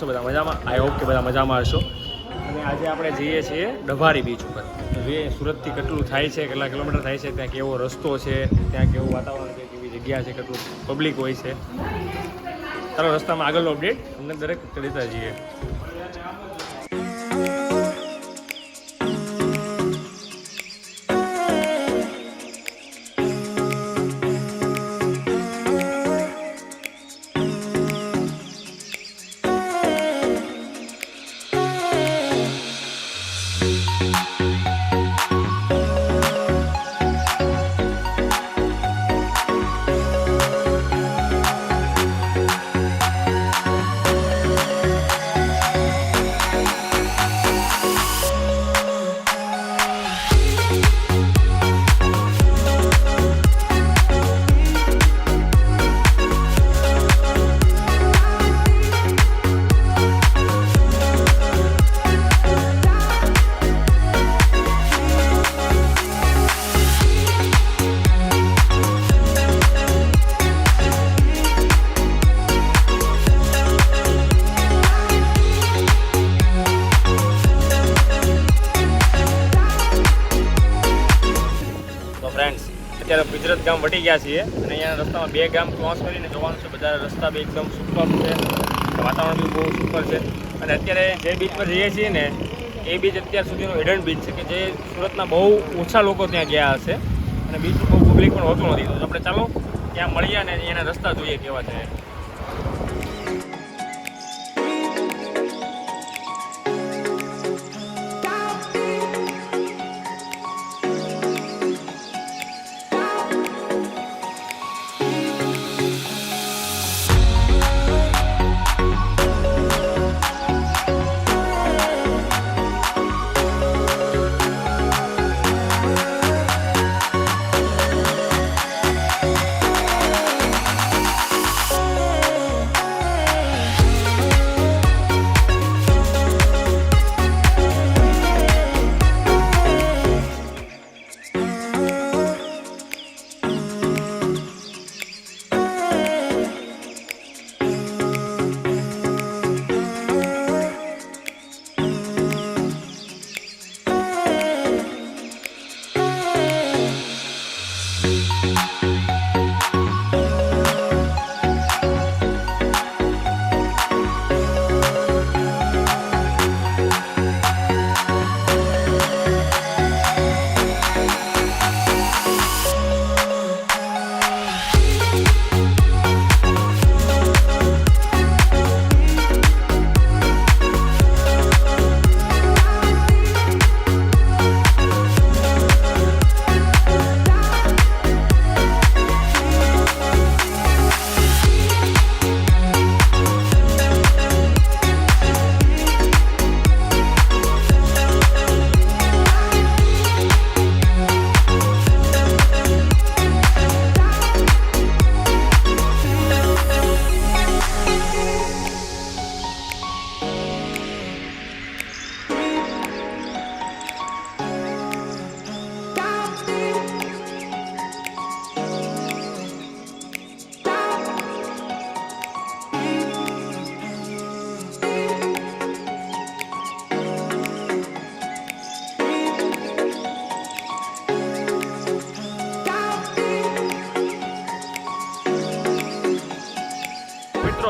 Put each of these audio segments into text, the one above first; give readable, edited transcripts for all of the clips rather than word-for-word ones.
છો બધા મજામાં? આઈ હોપ કે બધા મજામાં હશો. અને આજે આપણે જઈએ છીએ ડભારી બીચ ઉપર. જે સુરતથી કેટલું થાય છે, કેટલા કિલોમીટર થાય છે, ત્યાં કેવો રસ્તો છે, ત્યાં કેવું વાતાવરણ છે, કેવી જગ્યા છે, કેટલું પબ્લિક હોય છે. ચાલો રસ્તામાં આગળનો અપડેટ અમને દરેક દેતા જઈએ. અત્યારે ગુજરાત ગામ વટી ગયા છીએ અને અહીંયા રસ્તામાં બે ગામ ક્રોસ કરીને જવાનું છે. બધા રસ્તા બી એકદમ સુપર છે, વાતાવરણ બી બહુ સુપર છે. અને અત્યારે જે બીચ પર જઈએ છીએ ને એ બીચ અત્યાર સુધીનો હિડન બીચ છે કે જે સુરતના બહુ ઓછા લોકો ત્યાં ગયા હશે અને બીચ બહુ પબ્લિક પણ હોતું નથી. તો આપણે ચાલો ત્યાં મળીએ અને એના રસ્તા જોઈએ કેવા છે.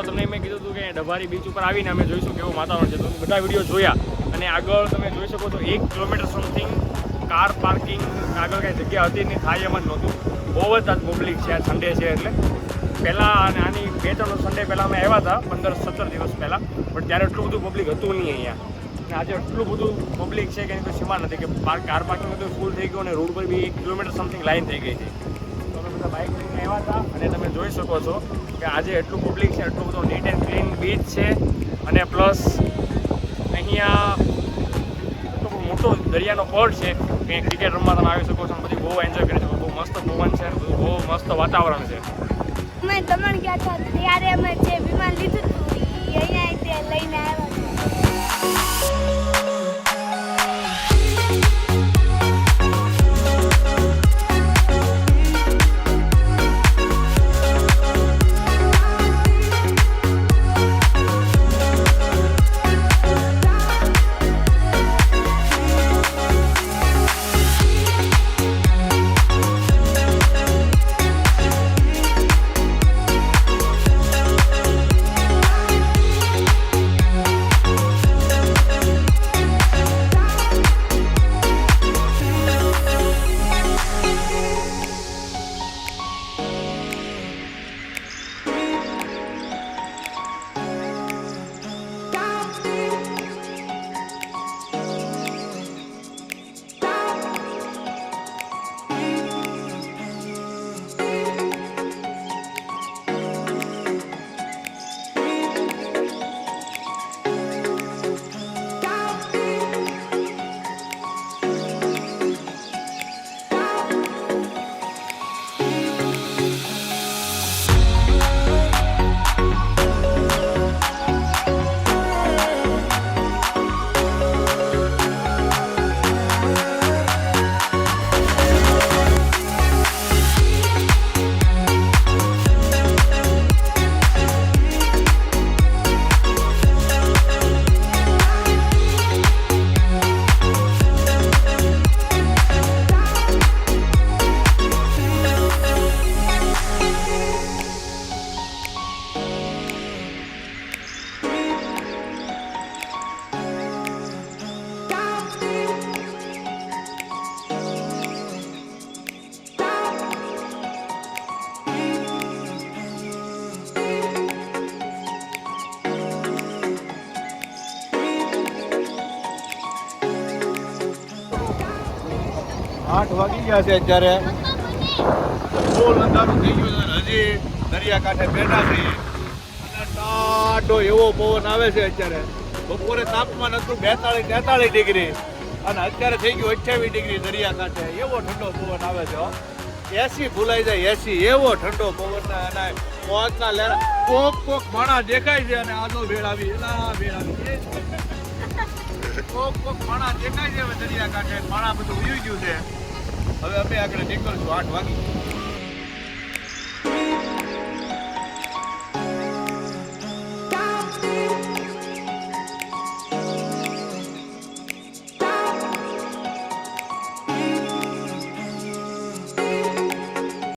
તમને મેં કીધું હતું કે ડભારી બીચ ઉપર આવીને અમે જોઈશું કેવું વાતાવરણ છે. તો બધા વિડીયો જોયા અને આગળ તમે જોઈ શકો છો 1 કિલોમીટર સમથિંગ કાર પાર્કિંગ આગળ કાંઈ જગ્યા હતી નહીં, થાય એમ જ નહોતું. બહુ જ આજ પબ્લિક છે. આ સન્ડે છે એટલે પહેલાં અને આની 2-3 સન્ડે પહેલાં અમે આવ્યા હતા 15-17 દિવસ પહેલાં, પણ ત્યારે એટલું બધું પબ્લિક હતું નહીં અહીંયા. અને આજે એટલું બધું પબ્લિક છે કે એની કોઈ સીમા નથી કે કાર પાર્કિંગ બધું ફૂલ થઈ ગયું અને રોડ પર બી 1 કિલોમીટર સમથિંગ લાઈન થઈ ગઈ છે. તો અમે બધા બાઇક લઈને આવ્યા હતા અને તમે જોઈ શકો છો કે આજે એટલું પબ્લિક છે, એટલું બધું નીટ એન્ડ ક્લીન બીચ છે. અને પ્લસ અહીંયા એટલો મોટો દરિયાનો પડ છે કે ક્રિકેટ રમવા તમે આવી શકો છો, બધી બહુ એન્જોય કરી શકો. બહુ મસ્ત પવન છે, બધું બહુ મસ્ત વાતાવરણ છે. અમે દમણ ગયા હતા ત્યારે અમે જે વિમાન લીધું હતું એ અહીંયા લઈને આવ્યા હતા. 8 વાગી ગયા છે અત્યારે. ફૂલ અંધારું થઈ ગયું છે અને હજી દરિયાકાંઠે બેઠા છીએ અને ટાઢો એવો પવન આવે છે અત્યારે. બપોરે તાપમાન હતું 42-43 ડિગ્રી અને અત્યારે થઈ ગયું 28 ડિગ્રી દરિયાકાંઠે. એવો ઠંડો પવન આવે છે હો. એસી ભૂલાઈ જાય એસી એવો ઠંડો પવન અને મોજના લેરા. કોક માણા દેખાય છે અને આજો ભેળ આવી કોક માણા દેખાય છે હવે દરિયાકાંઠે. માણા બધું ઉઈ ગયું છે. હવે અમે આગળ નીકળશું 8 વાગી.